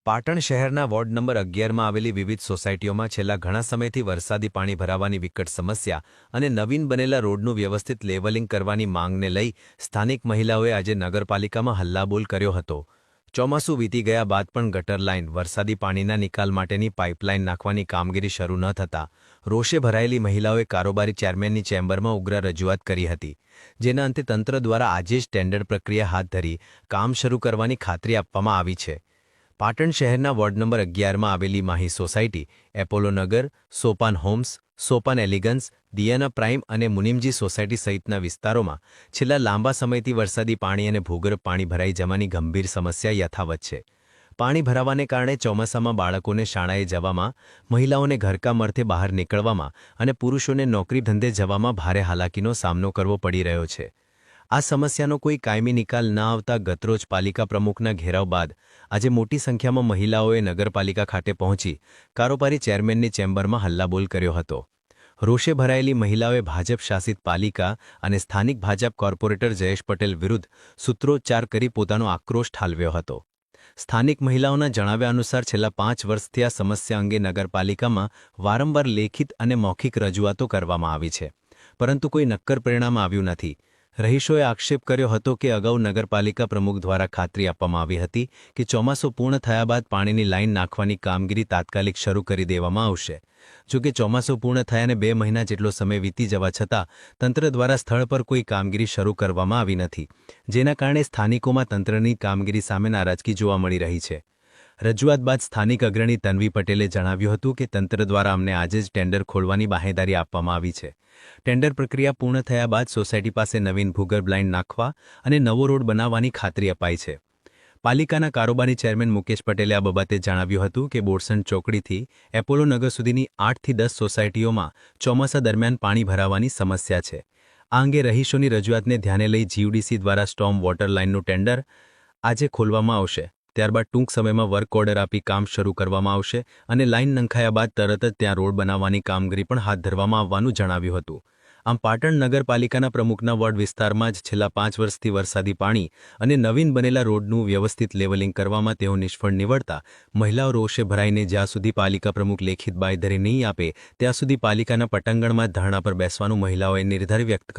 પાટણ શહેરના ward number 11માં આવેલી વિવિધ સોસાયટીઓમાં છેલ્લા ઘણા સમયથી વરસાદી પાણી ભરાવાની વિકટ સમસ્યા અને નવીન બનેલા રોડનું વ્યવસ્થિત લેવલિંગ કરવાની માંગને લઈ સ્થાનિક મહિલાઓએ આજે નગરપાલિકામાં હલ્લાબોલ કર્યો હતો। ચોમાસું વીતી ગયા બાદ પણ ગટર લાઇન, વરસાદી પાણીના નિકાલ માટેની પાઇપલાઇન નાખવાની કામગીરી શરૂ ન થતાં રોષે ભરાયેલી મહિલાઓએ કારોબારી ચેરમેનની ચેમ્બરમાં ઉગ્ર રજૂઆત કરી હતી, જેના અંતે તંત્ર દ્વારા આજે જ ટેન્ડર પ્રક્રિયા હાથ ધરી કામ શરૂ કરવાની ખાતરી આપવામાં આવી છે। પાટણ શહેરના વોર્ડ નંબર 11માં આવેલી માહી સોસાયટી, એપોલો નગર, સોપાન હોમ્સ, સોપાન એલિગન્સ, દિયાના પ્રાઇમ અને મુનિમજી સોસાયટી સહિતના વિસ્તારોમાં છેલ્લા લાંબા સમયથી વરસાદી પાણી અને ભૂગર્ભ પાણી ભરાઈ જવાની ગંભીર સમસ્યા યથાવત છે। પાણી ભરાવાને કારણે ચોમાસામાં બાળકોને શાળાએ જવામાં, મહિલાઓને ઘરકામ અર્થે બહાર નીકળવામાં અને પુરુષોને નોકરી ધંધે જવામાં ભારે હાલાકીનો સામનો કરવો પડી રહ્યો છે। આ સમસ્યાનો કોઈ કાયમી નિકાલ ન આવતા ગતરોજ પાલિકા પ્રમુખના ઘેરાવ બાદ આજે મોટી સંખ્યામાં મહિલાઓએ નગરપાલિકા ખાતે પહોંચી કારોબારી ચેરમેનની ચેમ્બરમાં હલ્લાબોલ કર્યો હતો। રોષે ભરાયેલી મહિલાઓએ ભાજપ શાસિત પાલિકા અને સ્થાનિક ભાજપ કોર્પોરેટર જયેશ પટેલ વિરુદ્ધ સૂત્રોચ્ચાર કરી પોતાનો આક્રોશ ઠાલવ્યો હતો। સ્થાનિક મહિલાઓના જણાવ્યા અનુસાર છેલ્લા 5 વર્ષથી આ સમસ્યા અંગે નગરપાલિકામાં વારંવાર લેખિત અને મૌખિક રજૂઆતો કરવામાં આવી છે, પરંતુ કોઈ નક્કર પરિણામ આવ્યું નથી। રહીશોએ આક્ષેપ કર્યો હતો કે અગાઉ નગરપાલિકા પ્રમુખ દ્વારા ખાતરી આપવામાં આવી હતી કે ચોમાસું પૂર્ણ થયા બાદ પાણીની લાઇન નાખવાની કામગીરી તાત્કાલિક શરૂ કરી દેવામાં આવશે। જો કે ચોમાસું પૂર્ણ થયાને 2 મહિના જેટલો સમય વીતી જવા છતાં તંત્ર દ્વારા સ્થળ પર કોઈ કામગીરી શરૂ કરવામાં આવી નથી, જેના કારણે સ્થાનિકોમાં તંત્રની કામગીરી સામે નારાજગી જોવા મળી રહી છે। રજૂઆત બાદ સ્થાનિક અગ્રણી તન્વી પટેલે જણાવ્યું હતું કે તંત્ર દ્વારા અમને આજે જ ટેન્ડર ખોલવાની બાહેંધરી આપવામાં આવી છે। ટેન્ડર પ્રક્રિયા પૂર્ણ થયા બાદ સોસાયટી પાસે નવીન ભૂગર્ભ લાઇન નાખવા અને નવો રોડ બનાવવાની ખાતરી અપાઈ છે। પાલિકાના કારોબારી ચેરમેન મુકેશ પટેલે આ બાબતે જણાવ્યું હતું કે બોરસણ ચોકડીથી એપોલો નગર સુધીની 8 થી 10 સોસાયટીઓમાં ચોમાસા દરમિયાન પાણી ભરાવાની સમસ્યા છે। આ અંગે રહીશોની રજૂઆતને ધ્યાને લઈ જીયુડીસી દ્વારા સ્ટોર્મ વોટર લાઇનનું ટેન્ડર આજે ખોલવામાં આવશે। ત્યારબાદ ટૂંક સમયમાં વર્ક ઓર્ડર આપી કામ શરૂ કરવામાં આવશે અને લાઇન નંખાયા બાદ તરત જ ત્યાં રોડ બનાવવાની કામગીરી પણ હાથ ધરવામાં આવવાનું જણાવ્યું હતું। આમ પાટણ નગરપાલિકાના પ્રમુખના વોર્ડ વિસ્તારમાં જ છેલ્લા 5 વર્ષથી વરસાદી પાણી અને નવીન બનેલા રોડનું વ્યવસ્થિત લેવલિંગ કરવામાં તેઓ નિષ્ફળ નીવડતા મહિલાઓ રોષે ભરાઈને જ્યાં સુધી પાલિકા પ્રમુખ લેખિત બાંયધરી નહીં આપે ત્યાં સુધી પાલિકાના પટાંગણમાં ધરણા પર બેસવાનું મહિલાઓએ નિર્ધાર વ્યક્ત કર્યું।